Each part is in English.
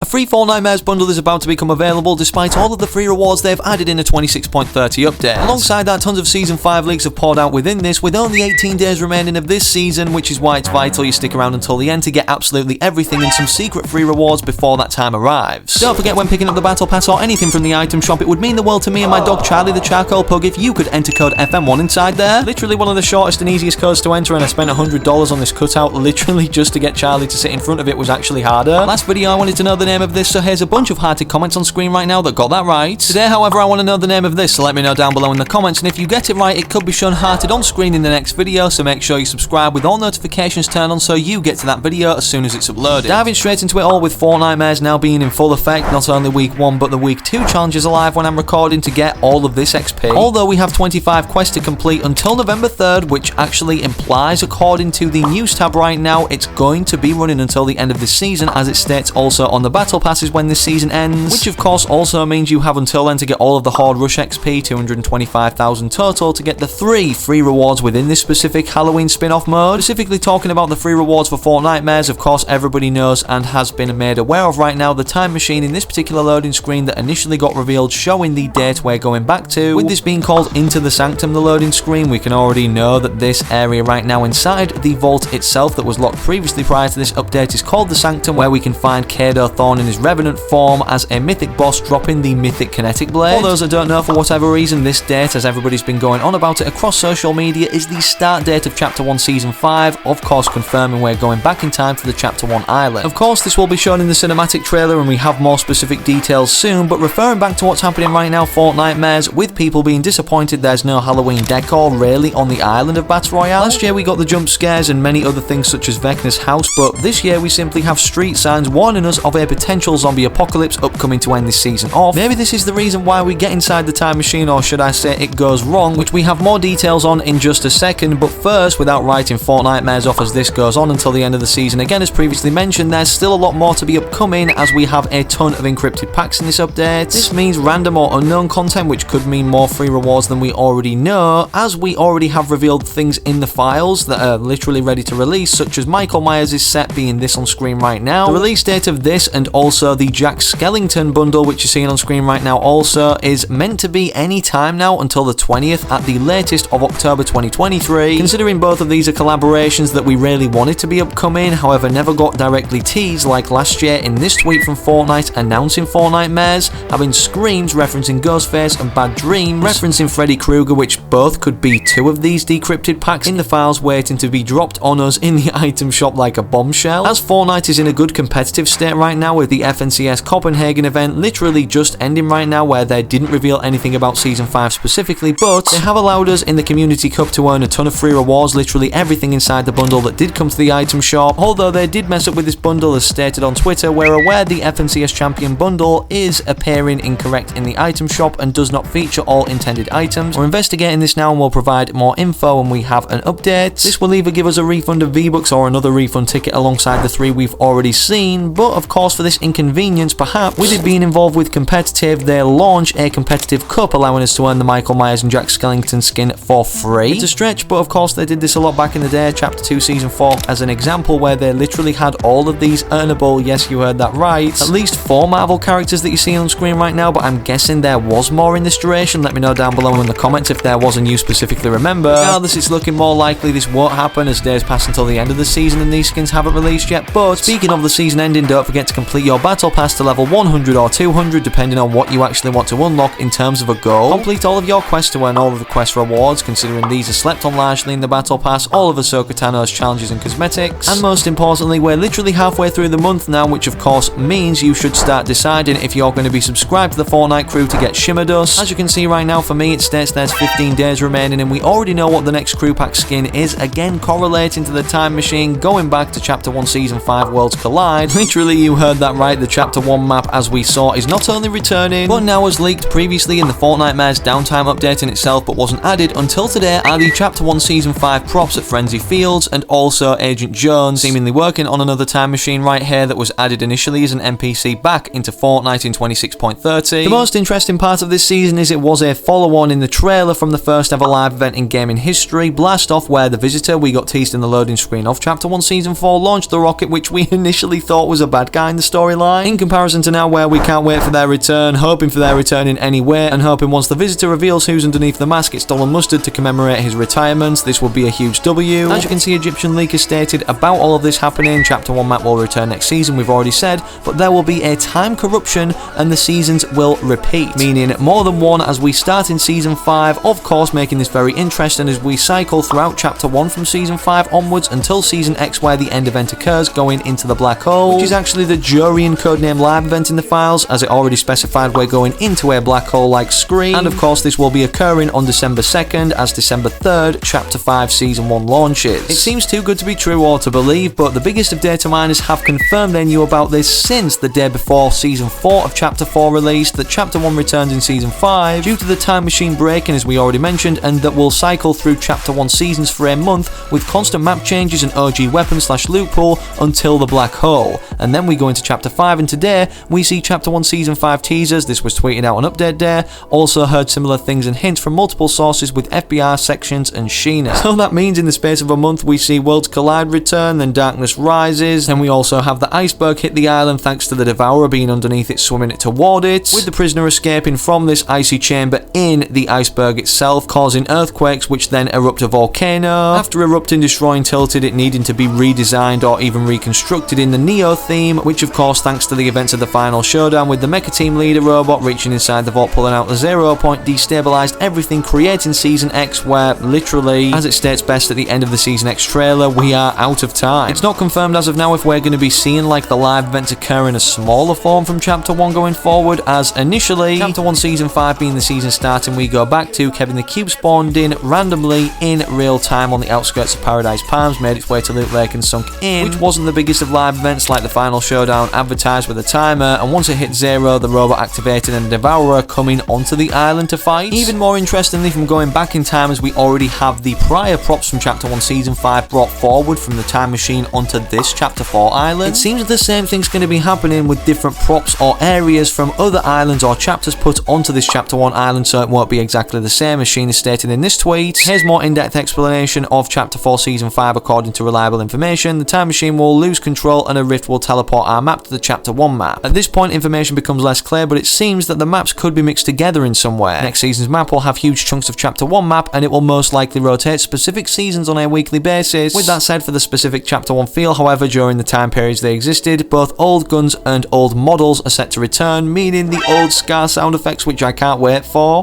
free Fortnitemares bundle is about to become available despite all of the free rewards they've added in a 26.30 update. Alongside that, tons of Season 5 leaks have poured out within this, with only 18 days remaining of this season, which is why it's vital you stick around until the end to get absolutely everything and some secret free rewards before that time arrives. Don't forget, when picking up the battle pass or anything from the item shop, it would mean the world to me and my dog Charlie the Charcoal Pug if you could enter code FM1 inside there. Literally one of the shortest and easiest codes to enter, and I spent $100 on this cutout literally just to get Charlie to sit in front of it was actually harder. Last video I wanted to know the name of this, so here's a bunch of hearted comments on screen right now that got that right. Today, however, I want to know the name of this, so let me know down below in the comments, and if you get it right, it could be shown hearted on screen in the next video, so make sure you subscribe with all notifications turned on so you get to that video as soon as it's uploaded. Diving straight into it all, with Fortnitemares now being in full effect, not only week 1 but the week 2 challenge is alive when I'm recording to get all of this XP. Although we have 25 quests to complete until November 3rd, which actually implies, according to the news tab right now, it's going to be running until the end of this season, as it states also on the battle passes when this season ends, which of course also means you have until then to get all of the Horde Rush XP, 225,000 total, to get the 3 free rewards within this specific Halloween spin-off mode. Specifically talking about the free rewards for Fortnitemares, of course everybody knows and has been made aware of right now the time machine in this particular loading screen that initially got revealed showing the date we're going back to. With this being called Into the Sanctum, the loading screen, we can already know that this area right now inside the vault itself that was locked previously prior to this update is called the Sanctum, where we can find Kado Thorn in his Revenant form as a mythic boss dropping the mythic kinetic blade. For those that don't know, for whatever reason, this date, as everybody's been going on about it across social media, is the start date of Chapter 1 Season 5, of course confirming we're going back in time to the Chapter 1 island. Of course, this will be shown in the cinematic trailer and we have more specific details soon, but referring back to what's happening right now, Fortnitemares, with people being disappointed there's no Halloween decor really on the island of Battle Royale. Last year we got the jump scares and many other things such as Vecna's house, but this year we simply have street signs warning us of a potential zombie apocalypse upcoming to end this season off. Maybe this is the reason why we get inside the time machine, or should I say it goes wrong, which we have more details on in just a second, but first, without writing Fortnitemares off as this goes on until the end of the season, again as previously mentioned, there's still a lot more to be upcoming as we have a ton of encrypted packs in this update. This means random or unknown content, which could mean more free rewards than we already know, as we already have revealed things in the files that are literally ready to release, such as Michael Myers' set being this on screen right now. The release date of this and also the Jack Skellington bundle, which you're seeing on screen right now, also is meant to be any time now until the 20th at the latest of October 2023. Considering both of these are collaborations that we really wanted to be upcoming, however never got directly teased like last year in this tweet from Fortnite announcing Fortnitemares, having screams referencing Ghostface and Bad Dreams referencing Freddy Krueger, which both could be 2 of these decrypted packs in the files waiting to be dropped on us in the item shop like a bombshell. As Fortnite is in a good competitive state right now, with the FNCS Copenhagen event literally just ending right now, where they didn't reveal anything about Season 5 specifically, but they have allowed us in the Community Cup to earn a ton of free rewards, literally everything inside the bundle that did come to the item shop. Although they did mess up with this bundle, as stated on Twitter, we're aware the FNCS Champion bundle is appearing incorrect in the item shop and does not feature all intended items. We're investigating this now and will provide more info when we have an update. This will either give us a refund of V-Bucks or another refund ticket alongside the 3 we've already seen, but of course for this inconvenience, perhaps with it being involved with competitive, they'll launch a competitive cup allowing us to earn the Michael Myers and Jack Skellington skin for free. It's a stretch, but of course they did this a lot back in the day, Chapter 2 Season 4 as an example, where they literally had all of these earnable, yes you heard that right, at least 4 Marvel characters that you see on screen right now, but I'm guessing there was more in this duration. Let me know down below in the comments if there was and you specifically remember. Regardless, it's looking more likely this won't happen as days pass until the end of the season and these skins haven't released yet. But speaking of the season ending, don't forget to complete your battle pass to level 100 or 200 depending on what you actually want to unlock in terms of a goal. Complete all of your quests to earn all of the quest rewards, considering these are slept on largely in the battle pass, all of Ahsoka Tano's challenges and cosmetics, and most importantly we're literally halfway through the month now, which of course means you should start deciding if you're going to be subscribed to the Fortnite crew to get Shimmer Dust. As you can see right now, for me it states there's 15 days remaining and we already know what the next crew pack skin is, again correlating to the time machine going back to Chapter 1 Season 5 Worlds Collide. Literally, you heard that right, the Chapter 1 map as we saw is not only returning, but now was leaked previously in the Fortnitemares downtime update in itself but wasn't added until today, are the Chapter 1 Season 5 props at Frenzy Fields, and also Agent Jones seemingly working on another time machine right here that was added initially as an NPC back into Fortnite in 26.30. The most interesting part of this season is it was a follow-on in the trailer from the first ever live event in gaming history, Blast Off, where the visitor we got teased in the loading screen of Chapter 1 Season 4 launched the rocket, which we initially thought was a bad guy in the story. storyline, in comparison to now where we can't wait for their return, hoping for their return in any way, and hoping once the visitor reveals who's underneath the mask it's stolen mustard to commemorate his retirement. This will be a huge W. As you can see, Egyptian Leak has stated about all of this happening. Chapter 1 map will return next season, we've already said, but there will be a time corruption and the seasons will repeat, meaning more than one as we start in Season 5, of course making this very interesting as we cycle throughout Chapter 1 from Season 5 onwards until Season X where the end event occurs, going into the black hole, which is actually the Jurian codename live event in the files, as it already specified we're going into a black hole like screen, and of course this will be occurring on December 2nd as December 3rd Chapter 5 Season 1 launches. It seems too good to be true or to believe, but the biggest of data miners have confirmed they knew about this since the day before Season 4 of Chapter 4 released, that Chapter 1 returns in Season 5 due to the time machine breaking as we already mentioned, and that will cycle through Chapter 1 seasons for a month with constant map changes and OG weapon / loot pool until the black hole. And then we go into Chapter 5, and today we see Chapter 1 Season 5 teasers. This was tweeted out on update day. Also heard similar things and hints from multiple sources with FBR sections and Sheena. So that means in the space of a month we see Worlds Collide return, then Darkness Rises, and we also have the iceberg hit the island thanks to the Devourer being underneath it swimming it toward it, with the prisoner escaping from this icy chamber in the iceberg itself, causing earthquakes which then erupt a volcano. After erupting, destroying Tilted, it needing to be redesigned or even reconstructed in the Neo theme, which of course thanks to the events of the final showdown with the Mecha Team leader robot reaching inside the vault pulling out the 0 point, destabilized everything, creating Season X where literally, as it states best at the end of the Season X trailer, we are out of time. It's not confirmed as of now if we're going to be seeing like the live events occur in a smaller form from Chapter 1 going forward, as initially Chapter 1 Season 5 being the season starting we go back to, Kevin the Cube spawned in randomly in real time on the outskirts of Paradise Palms, made its way to Loot Lake and sunk in, which wasn't the biggest of live events like the final showdown advertised with a timer, and once it hit 0 the robot activated and the Devourer coming onto the island to fight. Even more interestingly, from going back in time, as we already have the prior props from Chapter 1 Season 5 brought forward from the time machine onto this Chapter 4 island, it seems the same thing's going to be happening with different props or areas from other islands or chapters put onto this Chapter 1 island, so it won't be exactly the same, as Sheen is stated in this tweet. Here's more in-depth explanation of Chapter 4 Season 5 according to reliable information. The time machine will lose control and a rift will teleport our map to the Chapter 1 map. At this point information becomes less clear, but it seems that the maps could be mixed together in some way. Next season's map will have huge chunks of Chapter 1 map, and it will most likely rotate specific seasons on a weekly basis. With that said, for the specific Chapter 1 feel, however, during the time periods they existed, both old guns and old models are set to return, meaning the old Scar sound effects, which I can't wait for.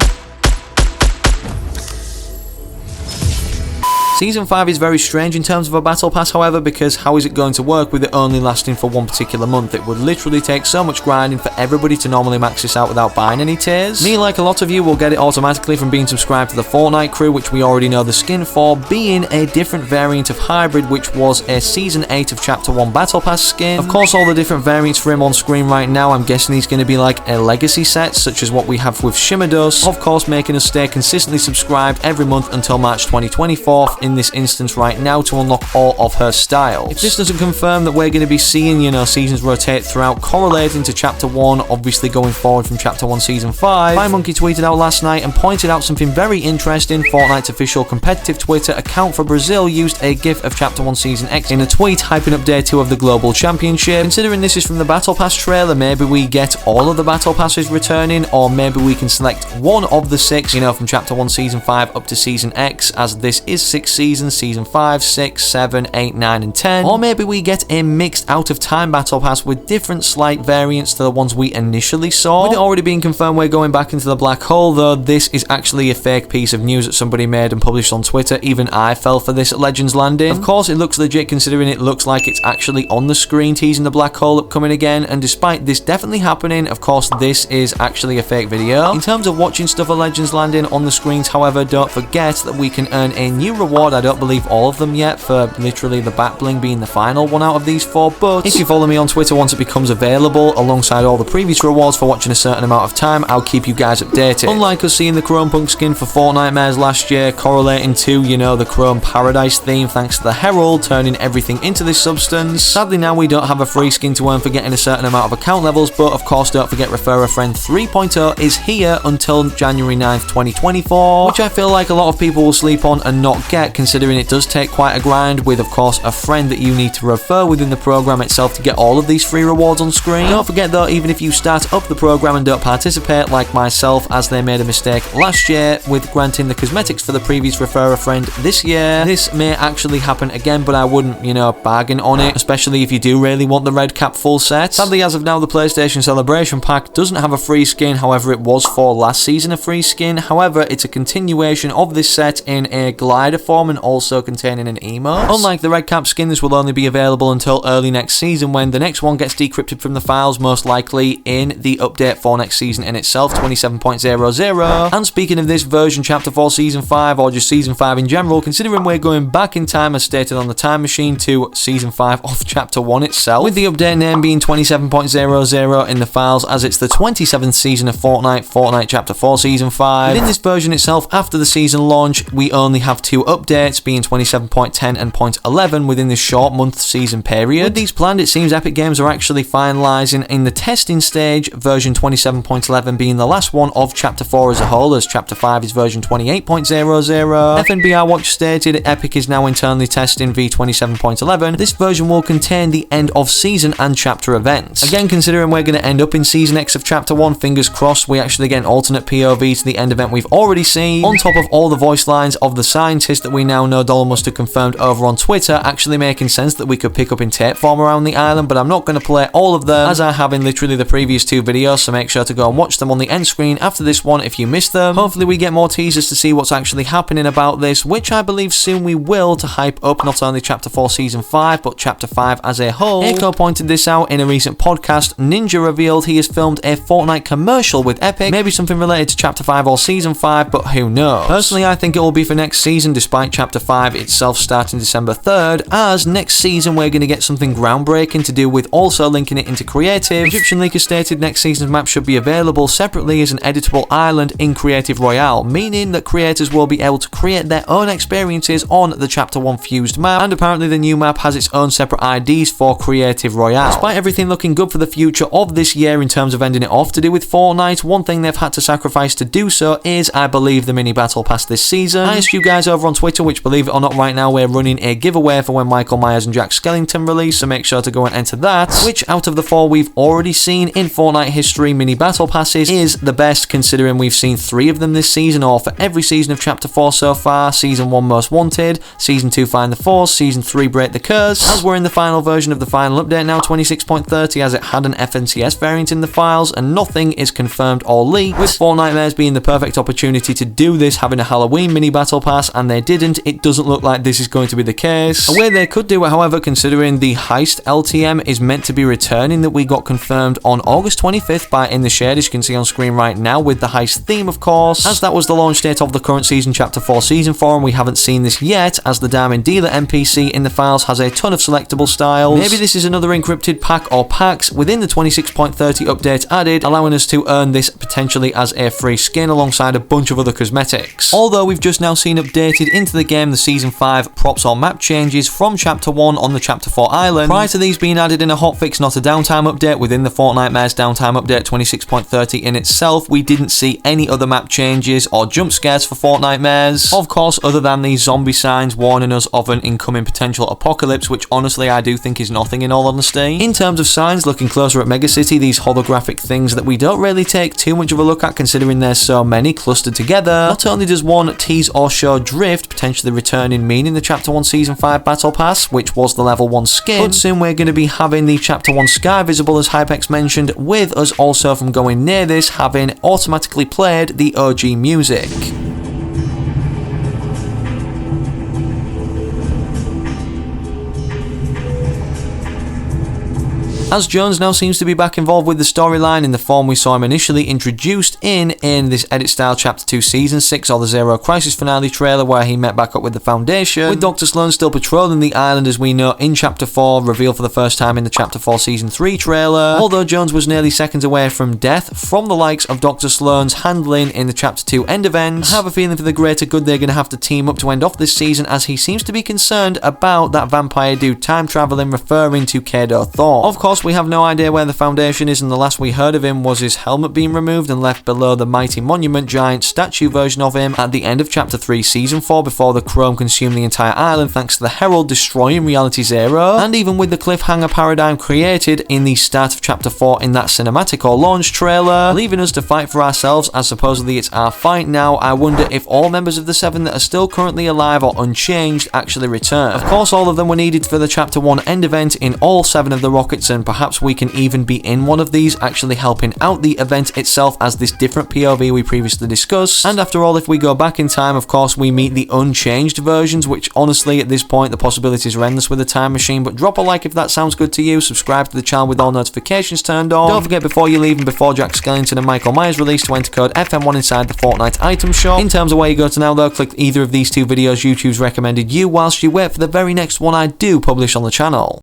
Season 5 is very strange in terms of a battle pass, however, because how is it going to work with it only lasting for one particular month? It would literally take so much grinding for everybody to normally max this out without buying any tiers. Me, like a lot of you, will get it automatically from being subscribed to the Fortnite crew, which we already know the skin for, being a different variant of Hybrid, which was a Season 8 of Chapter 1 Battle Pass skin. Of course, all the different variants for him on screen right now, I'm guessing he's going to be like a legacy set, such as what we have with Shimmerdos, of course making us stay consistently subscribed every month until March 2024, in this instance right now, to unlock all of her styles. If this doesn't confirm that we're going to be seeing, seasons rotate throughout, correlating to Chapter 1, obviously going forward from Chapter 1 Season 5, MyMonkey tweeted out last night and pointed out something very interesting. Fortnite's official competitive Twitter account for Brazil used a gif of Chapter 1 Season X in a tweet hyping up Day 2 of the Global Championship. Considering this is from the Battle Pass trailer, maybe we get all of the Battle Passes returning, or maybe we can select one of the 6, from Chapter 1 Season 5 up to Season X, as this is 6 seasons, Season 5, 6, 7, 8, 9, and 10. Or maybe we get a mixed out-of-time Battle Pass with different slight variants to the ones we initially saw. With it already being confirmed we're going back into the black hole, though, this is actually a fake piece of news that somebody made and published on Twitter. Even I fell for this at Legends Landing. Of course, it looks legit considering it looks like it's actually on the screen teasing the black hole upcoming again, and despite this definitely happening, of course, this is actually a fake video. In terms of watching stuff at Legends Landing on the screens, however, don't forget that we can earn a new reward. I don't believe all of them yet, for literally the back bling being the final one out of these 4, but if you follow me on Twitter once it becomes available, alongside all the previous rewards for watching a certain amount of time, I'll keep you guys updated. Unlike us seeing the Chrome Punk skin for Fortnitemares last year, correlating to, the Chrome Paradise theme thanks to the Herald turning everything into this substance, sadly now we don't have a free skin to earn for getting a certain amount of account levels, but of course don't forget Refer a Friend 3.0 is here until January 9th, 2024, which I feel like a lot of people will sleep on and not get, considering it does take quite a grind with, of course, a friend that you need to refer within the program itself to get all of these free rewards on screen. Don't forget though, even if you start up the program and don't participate like myself, as they made a mistake last year with granting the cosmetics for the previous refer a friend this year, this may actually happen again, but I wouldn't, bargain on it, especially if you do really want the red cap full set. Sadly, as of now, the PlayStation Celebration Pack doesn't have a free skin. However, it was for last season a free skin. However, it's a continuation of this set in a glider form and also containing an emote. Unlike the red cap skin, this will only be available until early next season, when the next one gets decrypted from the files, most likely in the update for next season in itself, 27.00. And speaking of this version, Chapter 4 Season 5, or just Season 5 in general, considering we're going back in time as stated on the time machine to Season 5 of Chapter 1 itself, with the update name being 27.00 in the files, as it's the 27th season of Fortnite Chapter 4 Season 5. Within this version itself, after the season launch, we only have two updates, being 27.10 and 0.11 within this short month season period. With these planned, it seems Epic Games are actually finalising in the testing stage version 27.11 being the last one of Chapter 4 as a whole, as Chapter 5 is version 28.00. FNBR Watch stated Epic is now internally testing v27.11. This version will contain the end of season and chapter events. Again, considering we're going to end up in Season X of Chapter 1, fingers crossed we actually get an alternate POV to the end event we've already seen, on top of all the voice lines of the scientists that we now know Dollar must have confirmed over on Twitter, actually making sense that we could pick up in tape form around the island, but I'm not going to play all of them as I have in literally the previous two videos, so make sure to go and watch them on the end screen after this one if you missed them. Hopefully we get more teasers to see what's actually happening about this, which I believe soon we will, to hype up not only Chapter 4 Season 5, but Chapter 5 as a whole. Echo pointed this out in a recent podcast. Ninja revealed he has filmed a Fortnite commercial with Epic, maybe something related to Chapter 5 or Season 5, but who knows. Personally, I think it will be for next season, despite Chapter 5 itself starting December 3rd, as next season we're going to get something groundbreaking to do with also linking it into creative. Egyptian Leaker stated next season's map should be available separately as an editable island in Creative Royale, meaning that creators will be able to create their own experiences on the Chapter 1 fused map, and apparently the new map has its own separate IDs for Creative Royale. Despite everything looking good for the future of this year in terms of ending it off to do with Fortnite, one thing they've had to sacrifice to do so is, I believe, the mini battle pass this season. I asked you guys over on Twitter, which believe it or not right now we're running a giveaway for when Michael Myers and Jack Skellington release, so make sure to go and enter that. Which out of the four we've already seen in Fortnite history mini battle passes is the best, considering we've seen 3 of them this season, or for every season of Chapter 4 so far. Season 1 Most Wanted, Season 2 Find the Force, Season 3 Break the Curse, as we're in the final version of the final update now, 26.30, as it had an FNCS variant in the files, and nothing is confirmed or leaked, with Fortnitemares being the perfect opportunity to do this, having a Halloween mini battle pass, and they didn't. It doesn't look like this is going to be the case. A way they could do it, however, considering the Heist LTM is meant to be returning, that we got confirmed on August 25th by In the Shade, as you can see on screen right now, with the Heist theme, of course, as that was the launch date of the current season, Chapter 4 Season 4, and we haven't seen this yet, as the Diamond Dealer NPC in the files has a ton of selectable styles. Maybe this is another encrypted pack or packs within the 26.30 update added, allowing us to earn this potentially as a free skin alongside a bunch of other cosmetics. Although we've just now seen updated into the game the Season 5 props or map changes from Chapter 1 on the Chapter 4 island, prior to these being added in a hotfix, not a downtime update, within the Fortnitemares downtime update 26.30 in itself, we didn't see any other map changes or jump scares for Fortnitemares, of course, other than these zombie signs warning us of an incoming potential apocalypse, which honestly I do think is nothing in all honesty. In terms of signs, looking closer at Megacity, these holographic things that we don't really take too much of a look at considering there's so many clustered together. Not only does one tease or show Drift potentially returning, meaning the Chapter 1 Season 5 Battle Pass, which was the level 1 skin, but soon we're going to be having the Chapter 1 Sky visible, as Hypex mentioned, with us also from going near this having automatically played the OG music. As Jones now seems to be back involved with the storyline in the form we saw him initially introduced in this edit style Chapter 2 Season 6 or the Zero Crisis finale trailer, where he met back up with the Foundation, with Dr. Sloan still patrolling the island as we know in Chapter 4, revealed for the first time in the Chapter 4 Season 3 trailer. Although Jones was nearly seconds away from death from the likes of Dr. Sloan's handling in the Chapter 2 end event, I have a feeling for the greater good they're going to have to team up to end off this season, as he seems to be concerned about that vampire dude time traveling, referring to Kado Thorne. Of course, course, we have no idea where the Foundation is, and the last we heard of him was his helmet being removed and left below the mighty monument giant statue version of him at the end of Chapter 3 Season 4 before the Chrome consumed the entire island thanks to the Herald destroying Reality Zero, and even with the cliffhanger paradigm created in the start of Chapter 4 in that cinematic or launch trailer, leaving us to fight for ourselves as supposedly it's our fight now, I wonder if all members of the 7 that are still currently alive or unchanged actually return. Of course, all of them were needed for the Chapter 1 end event in all 7 of the rockets, and perhaps we can even be in one of these actually helping out the event itself as this different POV we previously discussed. And after all, if we go back in time, of course we meet the unchanged versions, which honestly at this point the possibilities are endless with a time machine. But drop a like if that sounds good to you, subscribe to the channel with all notifications turned on. Don't forget, before you leave and before Jack Skellington and Michael Myers release, to enter code FM1 inside the Fortnite item shop. In terms of where you go to now though, click either of these 2 videos YouTube's recommended you whilst you wait for the very next one I do publish on the channel.